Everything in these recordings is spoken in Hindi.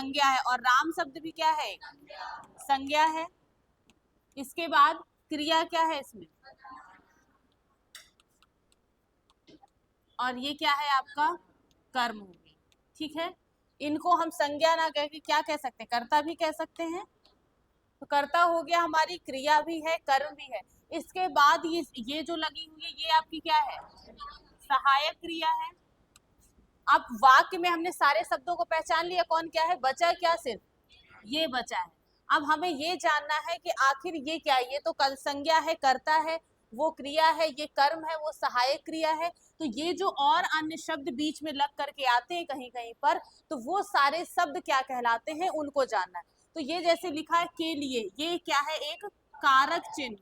संज्ञा है, और राम शब्द भी क्या है, संज्ञा है। इसके बाद क्रिया क्या है इसमें, और ये क्या है आपका कर्म हो गया। ठीक है, इनको हम संज्ञा ना कह के क्या कह सकते हैं, कर्ता भी कह सकते हैं। तो कर्ता हो गया, हमारी क्रिया भी है, कर्म भी है। इसके बाद ये जो लगी हुई है ये आपकी क्या है, सहायक क्रिया है। अब वाक्य में हमने सारे शब्दों को पहचान लिया, कौन क्या है, बचा क्या, सिर्फ ये बचा है। अब हमें ये जानना है कि आखिर ये क्या है, ये तो कल संज्ञा है, कर्ता है, वो क्रिया है, ये कर्म है, वो सहायक क्रिया है। तो ये जो और अन्य शब्द बीच में लग करके आते हैं कहीं कहीं पर, तो वो सारे शब्द क्या कहलाते हैं, उनको जानना है। तो ये जैसे लिखा है के लिए, ये क्या है, एक कारक चिन्ह।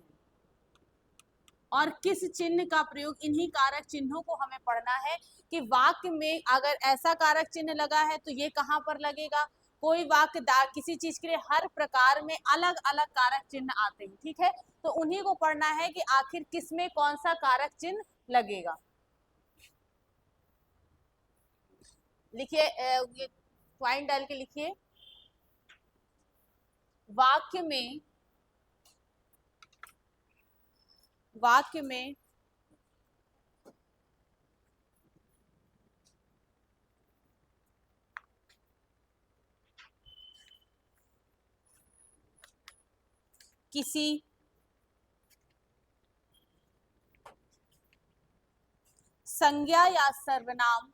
और किस चिन्ह का प्रयोग, इन्हीं कारक चिन्हों को हमें पढ़ना है कि वाक्य में अगर ऐसा कारक चिन्ह लगा है तो ये कहाँ पर लगेगा। कोई वाक्य किसी चीज के लिए हर प्रकार में अलग अलग कारक चिन्ह आते हैं, ठीक है, तो उन्हीं को पढ़ना है कि आखिर किस में कौन सा कारक चिन्ह लगेगा। लिखिए, ये पॉइंट डाल के लिखिए, वाक्य में किसी संज्ञा या सर्वनाम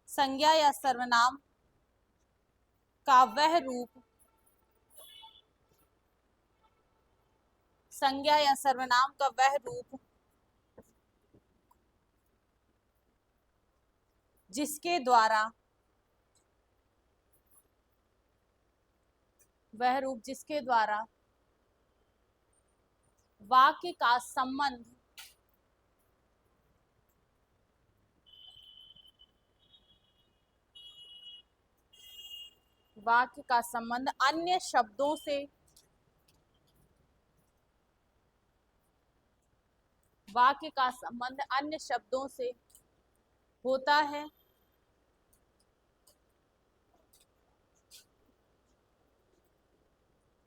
संज्ञा या सर्वनाम का वह रूप, संज्ञा या सर्वनाम का वह रूप जिसके द्वारा, वह रूप जिसके द्वारा वाक्य का संबंध अन्य शब्दों से, वाक्य का संबंध अन्य शब्दों से होता है,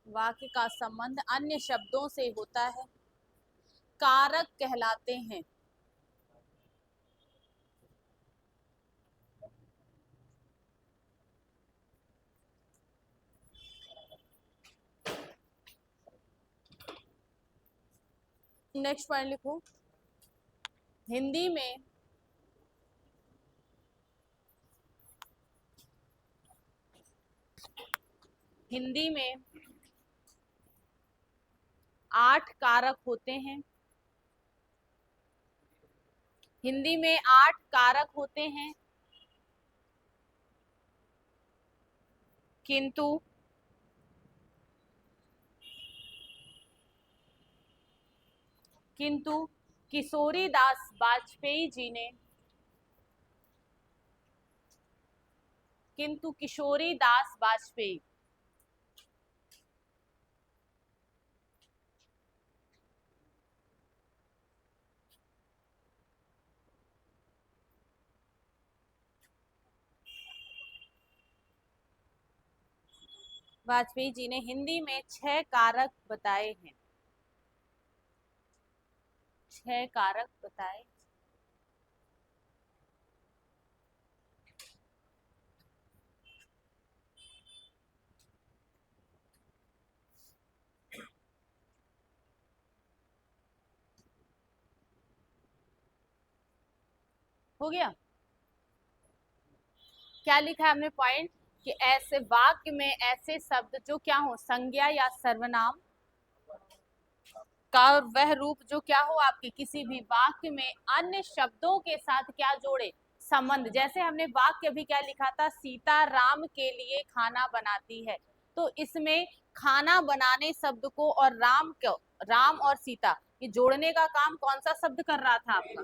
वाक्य का संबंध अन्य शब्दों से होता है, कारक कहलाते हैं। नेक्स्ट पॉइंट लिखो, हिंदी में हिंदी में 8 कारक होते हैं। हिंदी में 8 कारक होते हैं, किंतु किशोरीदास वाजपेयी जी ने, किंतु किशोरीदास वाजपेयी वाजपेयी जी ने हिंदी में 6 कारक बताए हैं, 6 कारक बताए। हो गया, क्या लिखा है हमने पॉइंट, कि ऐसे वाक्य में ऐसे शब्द जो क्या हो, संज्ञा या सर्वनाम का वह रूप जो क्या हो आपके किसी भी वाक्य में अन्य शब्दों के साथ क्या जोड़े, संबंध। जैसे हमने वाक्य भी क्या लिखा था, सीता राम के लिए खाना बनाती है, तो इसमें खाना बनाने शब्द को और राम और सीता ये जोड़ने का काम कौन सा शब्द कर रहा था आपका,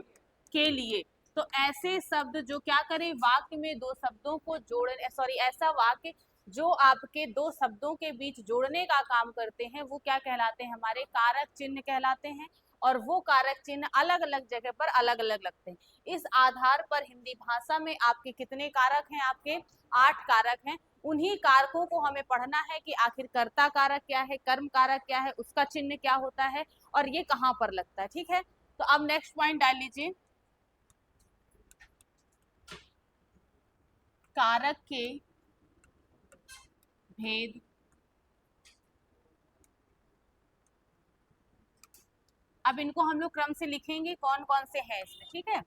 के लिए। तो ऐसे शब्द जो क्या करें, वाक्य में दो शब्दों को जोड़ने, सॉरी ऐसा वाक्य जो आपके दो शब्दों के बीच जोड़ने का काम करते हैं, वो क्या कहलाते हैं, हमारे कारक चिन्ह कहलाते हैं। और वो कारक चिन्ह अलग अलग जगह पर अलग अलग लगते हैं। इस आधार पर हिंदी भाषा में आपके कितने कारक हैं? आपके 8 कारक हैं। उन्हीं कारकों को हमें पढ़ना है कि आखिर कर्ता कारक क्या है, कर्म कारक क्या है, उसका चिन्ह क्या होता है और ये कहाँ पर लगता है। ठीक है, तो अब नेक्स्ट पॉइंट डाल लीजिए, कारक के भेद। अब इनको हम लोग क्रम से लिखेंगे कौन कौन से हैं इसमें। ठीक है,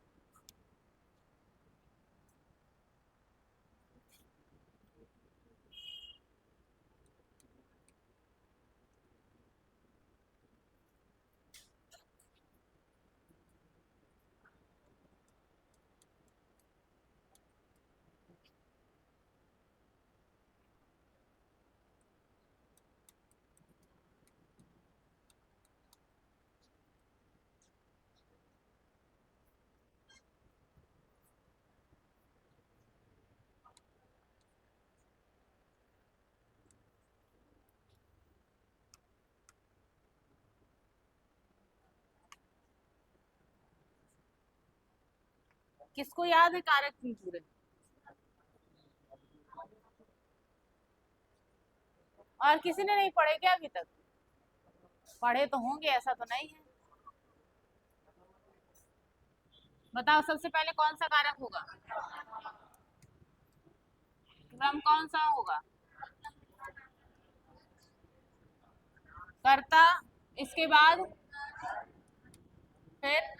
किसको याद है कारक चिन्ह पूरे? और किसी ने नहीं पढ़े क्या अभी तक? पढ़े तो होंगे, ऐसा तो नहीं है। बताओ सबसे पहले कौन सा कारक होगा? क्रम कौन सा होगा? कर्ता, इसके बाद फिर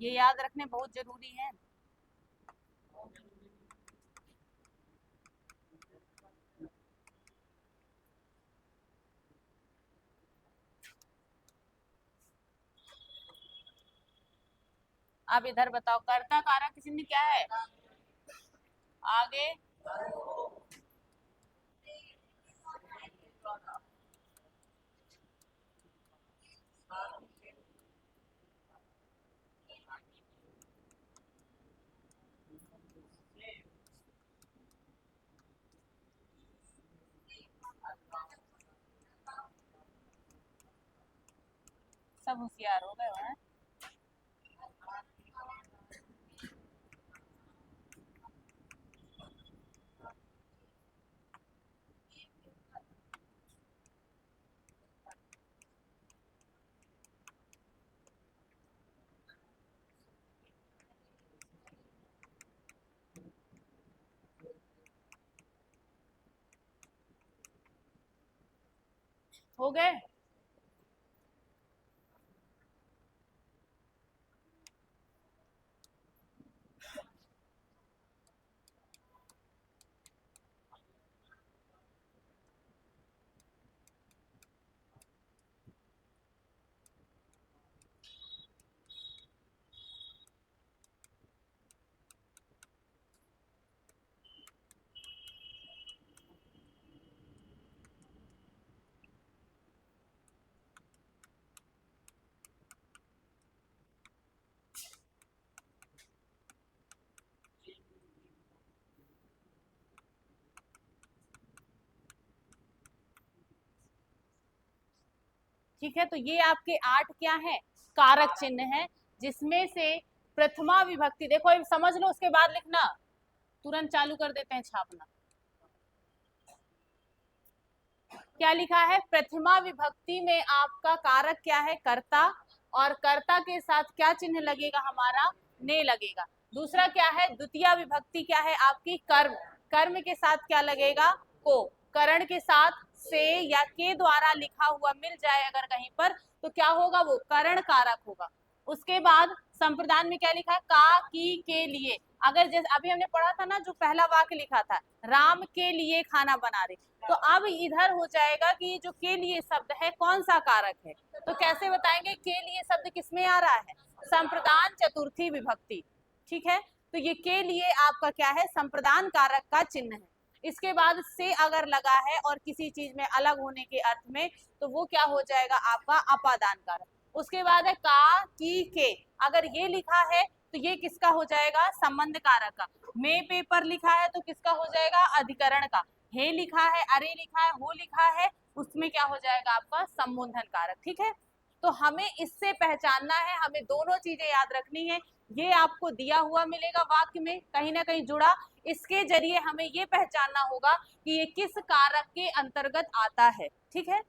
ये याद रखने बहुत जरूरी है। अब इधर बताओ कर्ता कारक चिन्ह क्या है? आगे सब होशियार हो गए हैं। हो गए? ठीक है, तो ये आपके 8 क्या है? कारक चिन्ह है, जिसमें से प्रथमा विभक्ति, देखो ये समझ लो उसके बाद लिखना, तुरंत चालू कर देते हैं छापना। क्या लिखा है? प्रथमा विभक्ति में आपका कारक क्या है? कर्ता, और कर्ता के साथ क्या चिन्ह लगेगा हमारा? ने लगेगा। दूसरा क्या है? द्वितीय विभक्ति क्या है आपकी? कर्म, कर्म के साथ क्या लगेगा? को। करण के साथ से या के द्वारा लिखा हुआ मिल जाए अगर कहीं पर, तो क्या होगा? वो करण कारक होगा। उसके बाद संप्रदान में क्या लिखा है? का, की, के लिए। अगर जैसे अभी हमने पढ़ा था ना, जो पहला वाक्य लिखा था, राम के लिए खाना बना रहे, तो अब इधर हो जाएगा कि जो के लिए शब्द है कौन सा कारक है। तो कैसे बताएंगे के लिए शब्द किसमें आ रहा है? संप्रदान चतुर्थी विभक्ति। ठीक है, तो ये के लिए आपका क्या है? संप्रदान कारक का चिन्ह है। इसके बाद से अगर लगा है और किसी चीज में अलग होने के अर्थ में, तो वो क्या हो जाएगा आपका अपादान कारक। उसके बाद है का, की, के, अगर ये लिखा है तो ये किसका हो जाएगा, संबंध कारक का। में पेपर लिखा है तो किसका हो जाएगा, अधिकरण का। हे लिखा है, अरे लिखा है, हो लिखा है, उसमें क्या हो जाएगा आपका संबोधन कारक। ठीक है, तो हमें इससे पहचानना है, हमें दोनों चीजें याद रखनी है। ये आपको दिया हुआ मिलेगा वाक्य में कहीं ना कहीं जुड़ा, इसके जरिए हमें ये पहचानना होगा कि ये किस कारक के अंतर्गत आता है। ठीक है,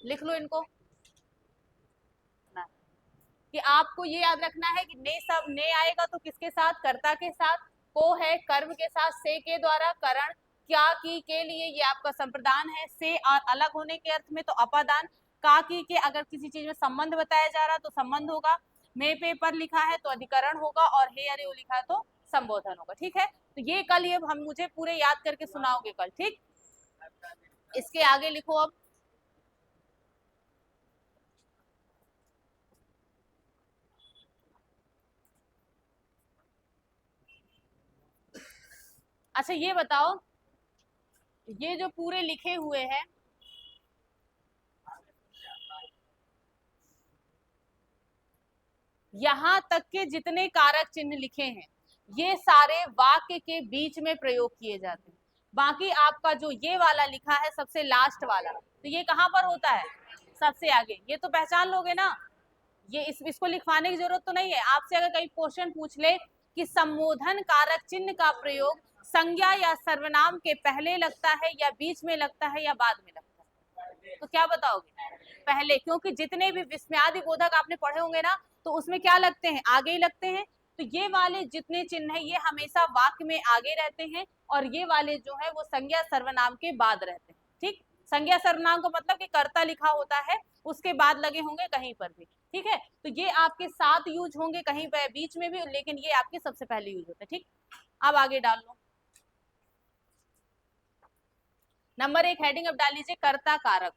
लिख लो इनको कि आपको ये याद रखना है कि ने सब ने आएगा तो किसके साथ, कर्ता के साथ, को है कर्म के साथ, से के द्वारा करण, क्या की के लिए ये आपका संप्रदान है, से और अलग होने के अर्थ में तो अपादान, का की के अगर किसी चीज में संबंध बताया जा रहा तो संबंध होगा, में पेपर लिखा है तो अधिकरण होगा, और हे अरे वो लिखा है तो संबोधन होगा। ठीक है, तो ये कल ये हम मुझे पूरे याद करके सुनाओगे कल। ठीक, इसके आगे लिखो अब। अच्छा ये बताओ, ये जो पूरे लिखे हुए हैं, यहां तक के जितने कारक चिन्ह लिखे हैं ये सारे वाक्य के बीच में प्रयोग किए जाते हैं। बाकी आपका जो ये वाला लिखा है सबसे लास्ट वाला, तो ये कहां पर होता है, सबसे आगे। ये तो पहचान लोगे ना, ये इसको लिखवाने की जरूरत तो नहीं है। आपसे अगर कहीं क्वेश्चन पूछ ले कि संबोधन कारक चिन्ह का प्रयोग संज्ञा या सर्वनाम के पहले लगता है या बीच में लगता है या बाद में लगता है, तो क्या बताओगे, पहले, क्योंकि जितने भी विस्मयादि बोधक आपने पढ़े होंगे ना, तो उसमें क्या लगते हैं, आगे ही लगते हैं। तो ये वाले जितने चिन्ह है ये हमेशा वाक्य में आगे रहते हैं, और ये वाले जो है वो संज्ञा सर्वनाम के बाद रहते हैं। ठीक, संज्ञा सर्वनाम का मतलब कि कर्ता लिखा होता है, उसके बाद लगे होंगे कहीं पर भी। ठीक है, तो ये आपके साथ यूज होंगे कहीं पर बीच में भी, लेकिन ये आपके सबसे पहले यूज होते हैं। ठीक, अब आगे डाल लो। नंबर 1 हेडिंग अब डाल लीजिए, कर्ता कारक।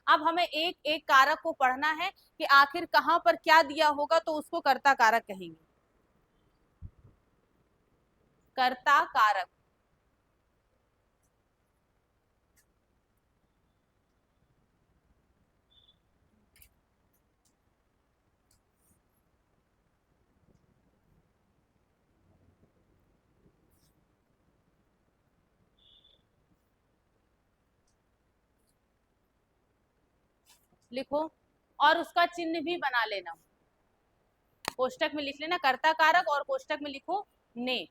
अब हमें एक एक कारक को पढ़ना है कि आखिर कहां पर क्या दिया होगा तो उसको कर्ता कारक कहेंगे। कर्ता कारक, लिखो और उसका चिन्ह भी बना लेना, कोष्टक में लिख लेना कर्ता कारक और कोष्टक में लिखो ने।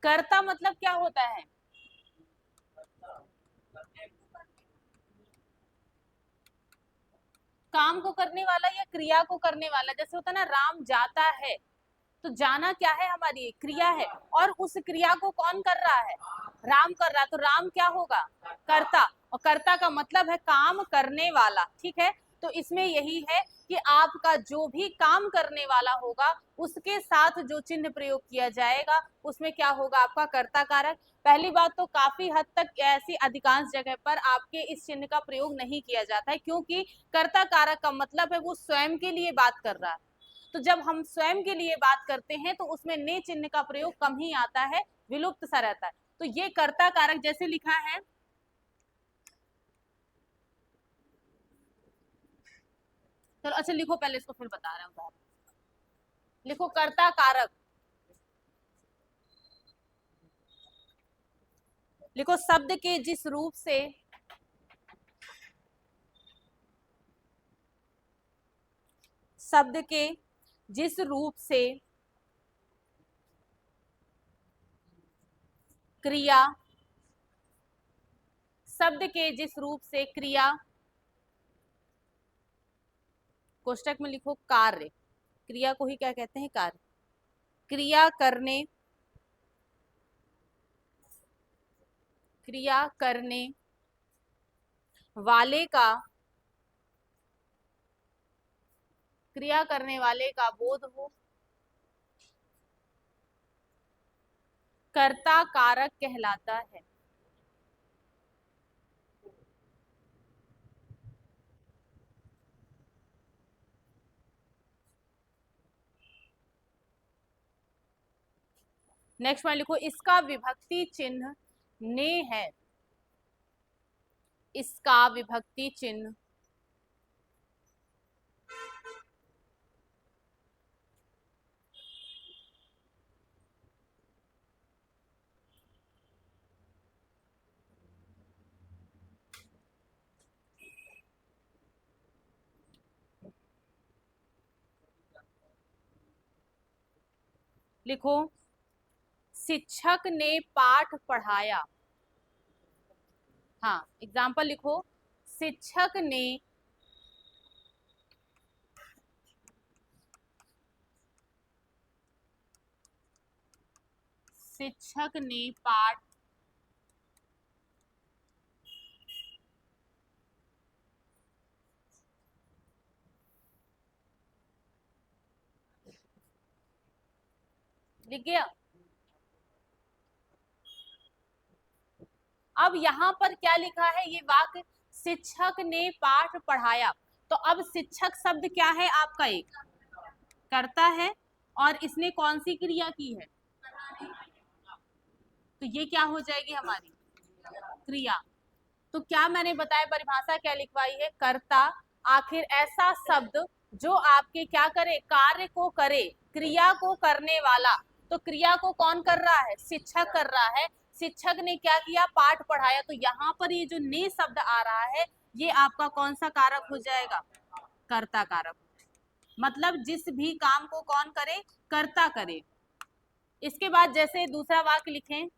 कर्ता मतलब क्या होता है, काम को करने वाला या क्रिया को करने वाला। जैसे होता है ना, राम जाता है, तो जाना क्या है, हमारी क्रिया है, और उस क्रिया को कौन कर रहा है, राम कर रहा है, तो राम क्या होगा, कर्ता। और कर्ता का मतलब है काम करने वाला। ठीक है, तो इसमें यही है कि आपका जो भी काम करने वाला होगा उसके साथ जो चिन्ह प्रयोग किया जाएगा उसमें क्या होगा, आपका कर्ता कारक। पहली बात तो काफी हद तक ऐसी अधिकांश जगह पर आपके इस चिन्ह का प्रयोग नहीं किया जाता है, क्योंकि कर्ता कारक का मतलब है वो स्वयं के लिए बात कर रहा है। तो जब हम स्वयं के लिए बात करते हैं तो उसमें ने चिन्ह का प्रयोग कम ही आता है, विलुप्त सा रहता है। तो ये कर्ता कारक जैसे लिखा है, चलो अच्छा लिखो, पहले इसको फिर बता रहा हूँ। लिखो कर्ता कारक, लिखो शब्द के जिस रूप से शब्द के जिस रूप से क्रिया, शब्द के जिस रूप से क्रिया, कोष्टक में लिखो कार्य, क्रिया को ही क्या कहते हैं, कार्य, क्रिया करने, क्रिया करने वाले का, क्रिया करने वाले का बोध हो, कर्ता कारक कहलाता है। नेक्स्ट वन लिखो, इसका विभक्ति चिन्ह ने है। इसका विभक्ति चिन्ह लिखो, शिक्षक ने पाठ पढ़ाया। हाँ, एग्जाम्पल लिखो, शिक्षक ने पाठ लिख गया। अब यहाँ पर क्या लिखा है, ये वाक्य शिक्षक ने पाठ पढ़ाया। तो अब शिक्षक शब्द क्या है आपका, एक कर्ता है, और इसने कौन सी क्रिया की है, तो ये क्या हो जाएगी हमारी क्रिया। तो क्या मैंने बताया, परिभाषा क्या लिखवाई है, कर्ता आखिर ऐसा शब्द जो आपके क्या करे, कार्य को करे, क्रिया को करने वाला। तो क्रिया को कौन कर रहा है, शिक्षक कर रहा है। शिक्षक ने क्या किया, पाठ पढ़ाया। तो यहाँ पर ये जो ने शब्द आ रहा है, ये आपका कौन सा कारक हो जाएगा, कर्ता कारक। मतलब जिस भी काम को कौन करे, कर्ता करे। इसके बाद जैसे दूसरा वाक्य लिखें,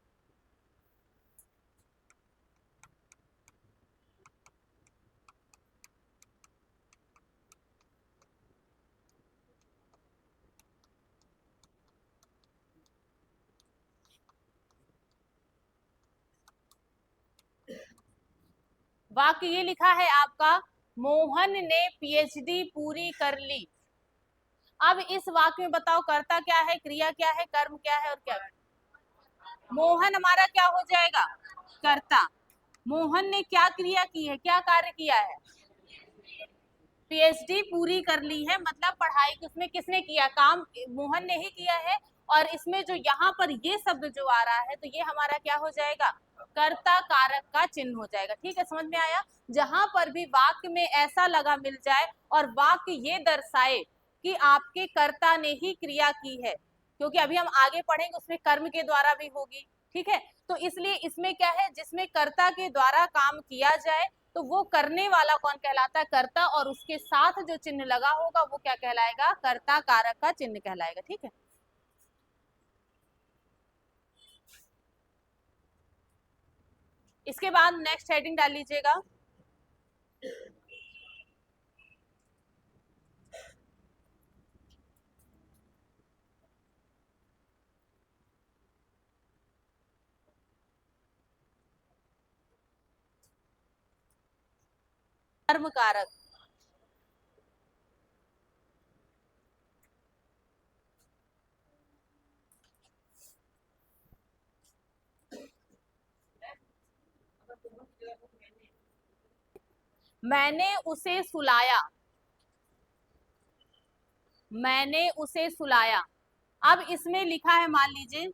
वाक्य ये लिखा है आपका, मोहन ने पीएचडी पूरी कर ली। अब इस वाक्य में बताओ, कर्ता क्या है, क्रिया क्या है, कर्म क्या है और क्या है। मोहन हमारा क्या हो जाएगा, कर्ता। मोहन ने क्या क्रिया की है, क्या कार्य किया है, पीएचडी पूरी कर ली है। मतलब पढ़ाई उसमें किसने किया, काम मोहन ने ही किया है। और इसमें जो यहाँ पर ये शब्द जो आ रहा है, तो ये हमारा क्या हो जाएगा, कर्ता कारक का चिन्ह हो जाएगा। ठीक है, समझ में आया। जहां पर भी वाक्य में ऐसा लगा मिल जाए और वाक्य ये दर्शाए कि आपके कर्ता ने ही क्रिया की है, क्योंकि अभी हम आगे पढ़ेंगे उसमें कर्म के द्वारा भी होगी। ठीक है, तो इसलिए इसमें क्या है, जिसमें कर्ता के द्वारा काम किया जाए, तो वो करने वाला कौन कहलाता है, कर्ता। और उसके साथ जो चिन्ह लगा होगा वो क्या कहलाएगा, कर्ता कारक का चिन्ह कहलाएगा। ठीक है, इसके बाद नेक्स्ट हेडिंग डाल लीजिएगा, कर्म कारक। मैंने उसे सुलाया, मैंने उसे सुलाया। अब इसमें लिखा है, मान लीजिए,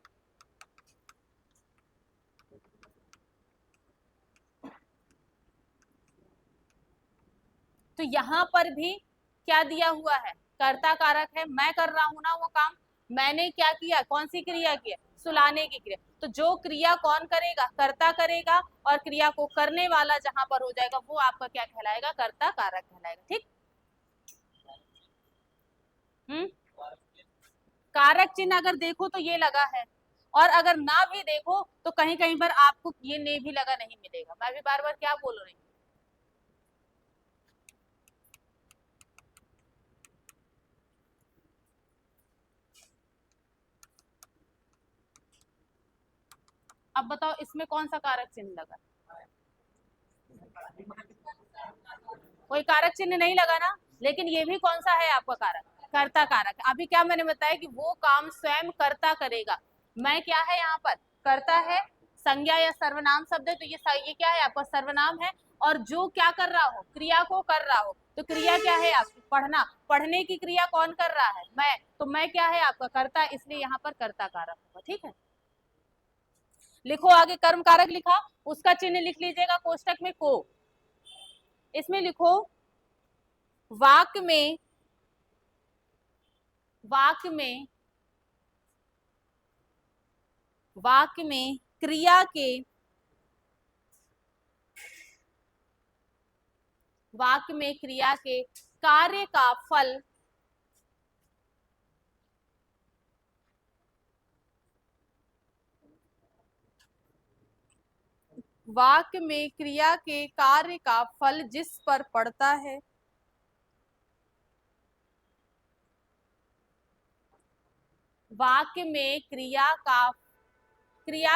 तो यहां पर भी क्या दिया हुआ है, कर्ता कारक है। मैं कर रहा हूं ना वो काम, मैंने क्या किया, कौन सी क्रिया की, सुलाने की क्रिया। तो जो क्रिया कौन करेगा, कर्ता करेगा, और क्रिया को करने वाला जहां पर हो जाएगा वो आपका क्या कहलाएगा, कर्ता कारक कहलाएगा। ठीक, कारक चिन्ह अगर देखो तो ये लगा है, और अगर ना भी देखो तो कहीं कहीं पर आपको ये ने भी लगा नहीं मिलेगा। मैं भी बार बार क्या बोल रही हूँ, अब बताओ इसमें कौन सा कारक चिन्ह लगा, कोई कारक चिन्ह नहीं लगा ना। लेकिन ये भी कौन सा है आपका कारक, कर्ता कारक। अभी क्या मैंने बताया कि वो काम स्वयं कर्ता करेगा। मैं क्या है यहाँ पर, कर्ता है, संज्ञा या सर्वनाम शब्द है, तो ये क्या है आपका सर्वनाम है। और जो क्या कर रहा हो, क्रिया को कर रहा हो, तो क्रिया क्या है आपकी पढ़ना, पढ़ने की क्रिया कौन कर रहा है, मैं, तो मैं क्या है आपका कर्ता, इसलिए यहाँ पर कर्ता कारक होगा। ठीक है, लिखो आगे कर्म कारक लिखा, उसका चिन्ह लिख लीजिएगा कोष्टक में को। इसमें लिखो वाक्य में, वाक्य में, वाक्य में क्रिया के, वाक्य में क्रिया के कार्य का फल, वाक्य में क्रिया के कार्य का फल जिस पर पड़ता है, वाक्य में क्रिया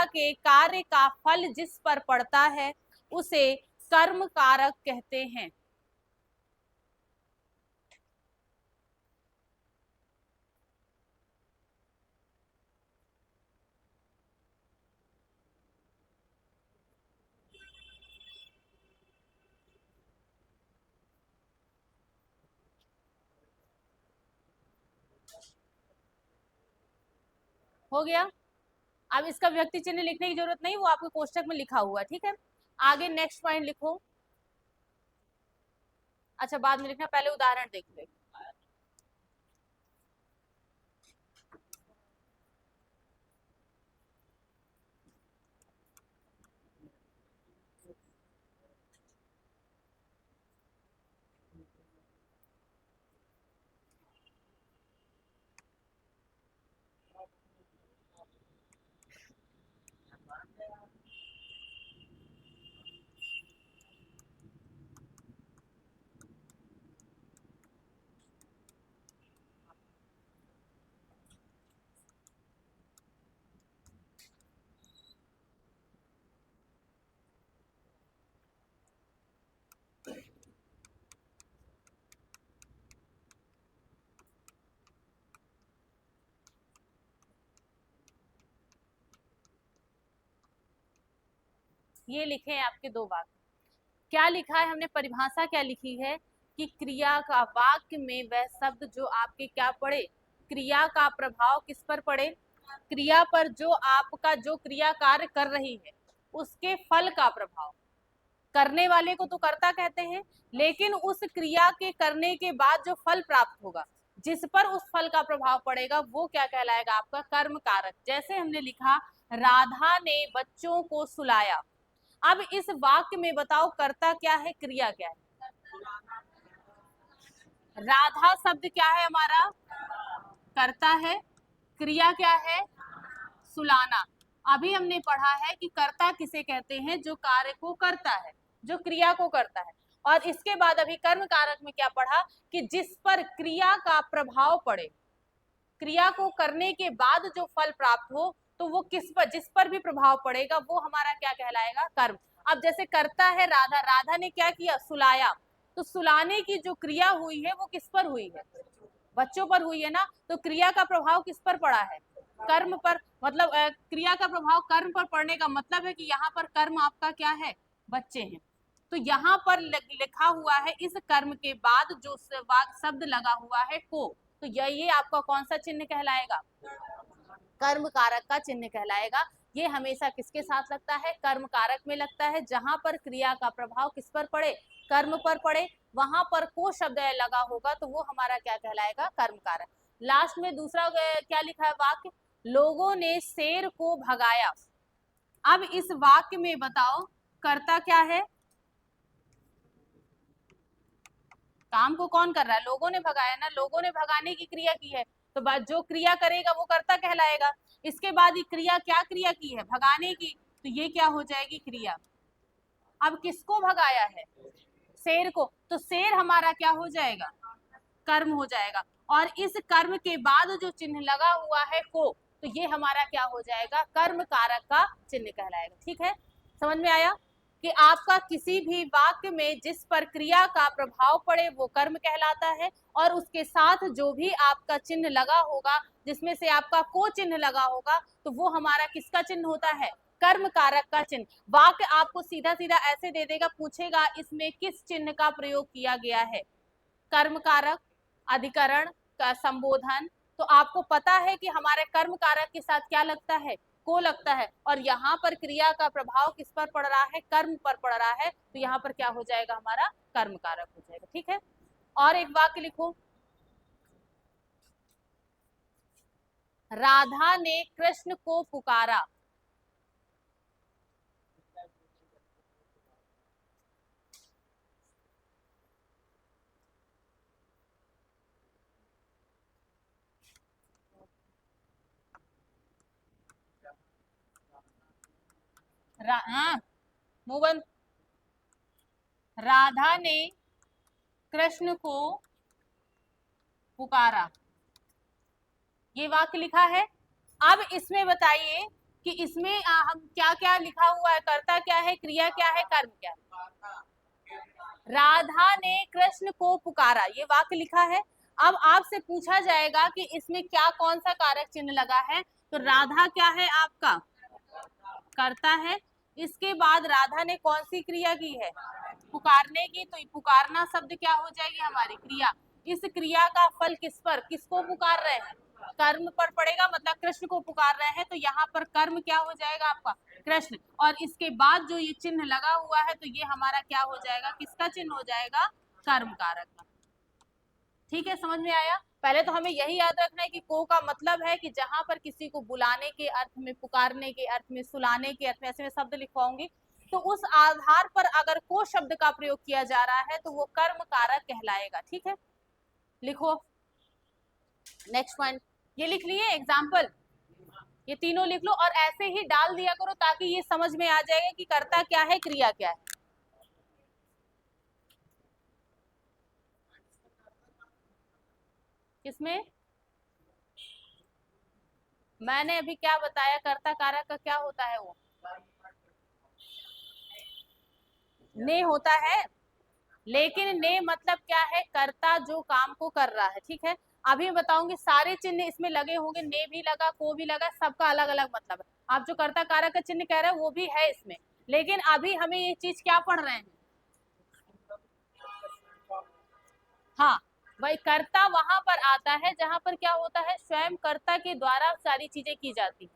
के कार्य का फल जिस पर पड़ता है उसे कर्म कारक कहते हैं। हो गया, अब इसका व्यक्ति चिन्ह लिखने की जरूरत नहीं, वो आपके कोष्टक में लिखा हुआ। ठीक है, आगे नेक्स्ट पॉइंट लिखो। अच्छा बाद में लिखना, पहले उदाहरण देख ले। ये लिखे हैं आपके दो वाक्य। क्या लिखा है हमने, परिभाषा क्या लिखी है कि क्रिया का, वाक्य में वह शब्द जो आपके क्या पड़े, क्रिया का प्रभाव किस पर पड़े, क्रिया पर जो आपका जो क्रिया कार्य कर रही है उसके फल का प्रभाव, करने वाले को तो कर्ता कहते हैं, लेकिन उस क्रिया के करने के बाद जो फल प्राप्त होगा, जिस पर उस फल का प्रभाव पड़ेगा, वो क्या कहलाएगा आपका कर्म कारक। जैसे हमने लिखा राधा ने बच्चों को सुलाया। अब इस वाक्य में बताओ कर्ता क्या है, क्रिया क्या है। राधा शब्द क्या है हमारा, कर्ता है, क्रिया क्या है, सुलाना। अभी हमने पढ़ा है कि कर्ता किसे कहते हैं, जो कार्य को करता है, जो क्रिया को करता है। और इसके बाद अभी कर्म कारक में क्या पढ़ा कि जिस पर क्रिया का प्रभाव पड़े, क्रिया को करने के बाद जो फल प्राप्त हो, तो वो किस पर, जिस पर भी प्रभाव पड़ेगा वो हमारा क्या कहलाएगा, कर्म। अब जैसे करता है राधा, राधा ने क्या किया, सुलाया, तो सुलाने की जो क्रिया हुई है वो किस पर हुई है, बच्चों पर हुई है ना, तो क्रिया का प्रभाव किस पर पड़ा है, कर्म पर। मतलब क्रिया का प्रभाव कर्म पर पड़ने का मतलब है कि यहाँ पर कर्म आपका क्या है, बच्चे हैं। तो यहाँ पर लिखा हुआ है इस कर्म के बाद जो शब्द लगा हुआ है को, तो ये आपका कौन सा चिन्ह कहलाएगा, कर्म कारक का चिन्ह कहलाएगा। ये हमेशा किसके साथ लगता है, कर्म कारक में लगता है। जहां पर क्रिया का प्रभाव किस पर पड़े, कर्म पर पड़े, वहां पर को शब्द लगा होगा तो वो हमारा क्या कहलाएगा, कर्म कारक। लास्ट में दूसरा क्या लिखा है वाक्य, लोगों ने शेर को भगाया। अब इस वाक्य में बताओ कर्ता क्या है, काम को कौन कर रहा है, लोगों ने भगाया ना, लोगों ने भगाने की क्रिया की है, तो जो क्रिया करेगा वो कर्ता कहलाएगा। इसके बाद ये क्रिया क्या क्रिया की है, भगाने की, तो ये क्या हो जाएगी, क्रिया। अब किसको भगाया है, शेर को, तो शेर हमारा क्या हो जाएगा, कर्म हो जाएगा। और इस कर्म के बाद जो चिन्ह लगा हुआ है को, तो ये हमारा क्या हो जाएगा, कर्म कारक का चिन्ह कहलाएगा। ठीक है, समझ में आया कि आपका किसी भी वाक्य में जिस पर क्रिया का प्रभाव पड़े वो कर्म कहलाता है, और उसके साथ जो भी आपका चिन्ह लगा होगा जिसमें से आपका को चिन्ह लगा होगा तो वो हमारा किसका चिन्ह होता है, कर्म कारक का चिन्ह। वाक्य आपको सीधा सीधा ऐसे दे देगा, पूछेगा इसमें किस चिन्ह का प्रयोग किया गया है, कर्म कारक, अधिकरण का संबोधन। तो आपको पता है कि हमारे कर्म कारक के साथ क्या लगता है, को लगता है, और यहाँ पर क्रिया का प्रभाव किस पर पड़ रहा है, कर्म पर पड़ रहा है, तो यहाँ पर क्या हो जाएगा, हमारा कर्म कारक हो जाएगा। ठीक है, और एक वाक्य लिखो, राधा ने कृष्ण को पुकारा। हाँ, मुंह बंद। राधा ने कृष्ण को पुकारा, ये वाक्य लिखा है। अब इसमें बताइए कि इसमें हम क्या क्या लिखा हुआ है, कर्ता क्या है, क्रिया क्या है, कर्म क्या है। राधा ने कृष्ण को पुकारा, ये वाक्य लिखा है। अब आपसे पूछा जाएगा कि इसमें क्या कौन सा कारक चिन्ह लगा है, तो राधा क्या है आपका, कर्ता है। इसके बाद राधा ने कौन सी क्रिया की है, पुकारने की, तो पुकारना शब्द क्या हो जाएगी, हमारी क्रिया। इस क्रिया का फल किस पर, किसको पुकार रहे हैं, कर्म पर पड़ेगा, मतलब कृष्ण को पुकार रहे हैं, तो यहाँ पर कर्म क्या हो जाएगा आपका, कृष्ण। और इसके बाद जो ये चिन्ह लगा हुआ है, तो ये हमारा क्या हो जाएगा, किसका चिन्ह हो जाएगा, कर्म कारक का। ठीक है, समझ में आया। पहले तो हमें यही याद रखना है कि को का मतलब है कि जहां पर किसी को बुलाने के अर्थ में, पुकारने के अर्थ में, सुलाने के अर्थ में, ऐसे में शब्द लिखवाऊंगी, तो उस आधार पर अगर को शब्द का प्रयोग किया जा रहा है तो वो कर्म कारक कहलाएगा। ठीक है, लिखो नेक्स्ट पॉइंट, ये लिख लिए एग्जाम्पल, ये तीनों लिख लो और ऐसे ही डाल दिया करो ताकि ये समझ में आ जाएगा कि कर्ता क्या है, क्रिया क्या है। किसमें, मैंने अभी क्या बताया, कर्ता कारक का क्या होता है, वो ने होता है, लेकिन ने मतलब क्या है, कर्ता जो काम को कर रहा है। ठीक है, अभी मैं बताऊंगी, सारे चिन्ह इसमें लगे होंगे, ने भी लगा, को भी लगा, सबका अलग अलग मतलब है। आप जो कर्ता कारक का चिन्ह कह रहे हैं वो भी है इसमें, लेकिन अभी हमें ये चीज क्या पढ़ रहे हैं, हाँ, वही कर्ता वहां पर आता है जहां पर क्या होता है, स्वयं कर्ता के द्वारा सारी चीजें की जाती है।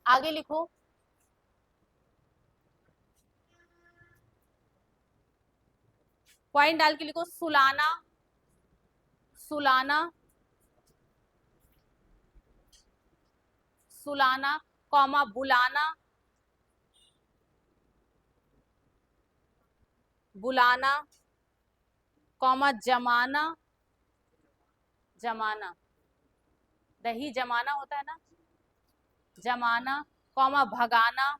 आगे लिखो, पॉइंट डाल के लिखो, सुलाना, सुलाना, सुलाना, कॉमा बुलाना, बुलाना, कॉमा जमाना, जमाना, दही जमाना होता है ना, जमाना, कॉमा भगाना,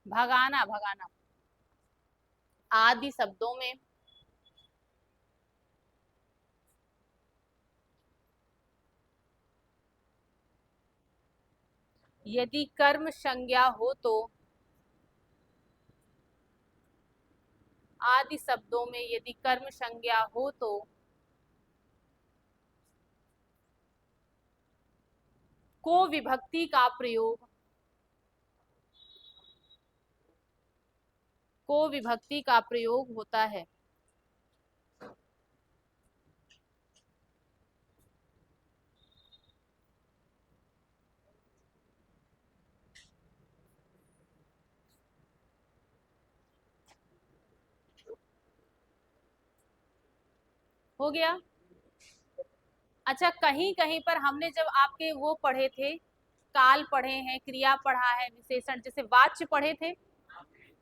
भगाना, भगाना, आदि शब्दों में यदि कर्म संज्ञा हो तो, आदि शब्दों में यदि कर्म संज्ञा हो तो को विभक्ति का प्रयोग, को विभक्ति का प्रयोग होता है। हो गया। अच्छा, कहीं कहीं पर हमने जब आपके वो पढ़े थे, काल पढ़े हैं, क्रिया पढ़ा है, विशेषण जैसे वाच्य पढ़े थे,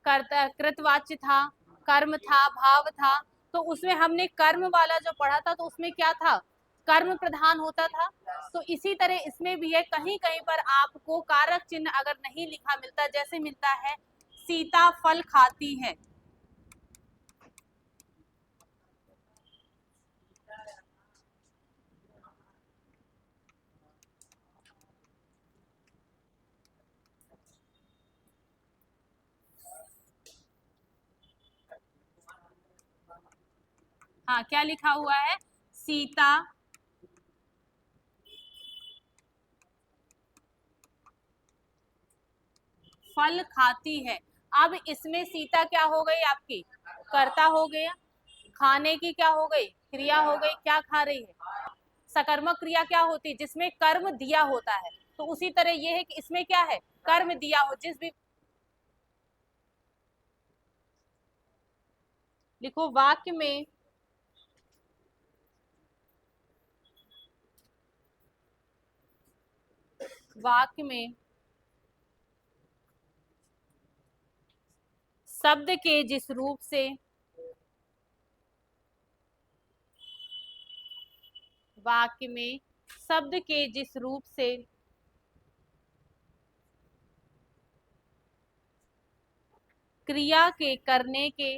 कर्ता कृतवाच्य था, कर्म था, भाव था, तो उसमें हमने कर्म वाला जो पढ़ा था तो उसमें क्या था, कर्म प्रधान होता था। तो इसी तरह इसमें भी है, कहीं कहीं पर आपको कारक चिन्ह अगर नहीं लिखा मिलता, जैसे मिलता है सीता फल खाती है, हाँ, क्या लिखा हुआ है? सीता फल खाती है। अब इसमें सीता क्या हो गई आपकी? कर्ता हो गया। खाने की क्या हो गई? क्रिया हो गई। क्या खा रही है? सकर्मक क्रिया क्या होती है? जिसमें कर्म दिया होता है। तो उसी तरह ये है कि इसमें क्या है? कर्म दिया हो। जिस भी लिखो वाक्य में वाक्य में शब्द के जिस रूप से वाक्य में शब्द के जिस रूप से क्रिया के करने के